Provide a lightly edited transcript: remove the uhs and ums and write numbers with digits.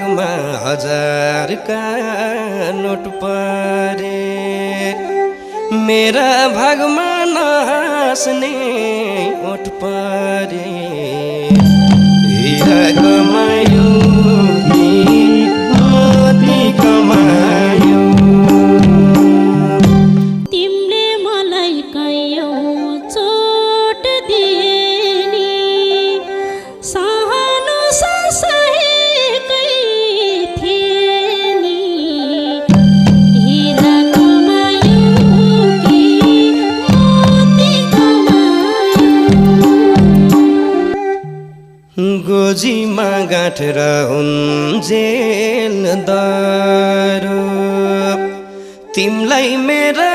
हातमा 1000 का नोट परे मेरा भागमा नहाँस्ने ओठ परे हीरा कमायो कि मोती कमायो तिमीले मलाई कैयौँ चोट दिए नि सहनु सहेकै थिए नि हीरा कमायो कि मोती कमायो गोजीमा गाँठेर हुन्जेल दरो तिमलाई मेरा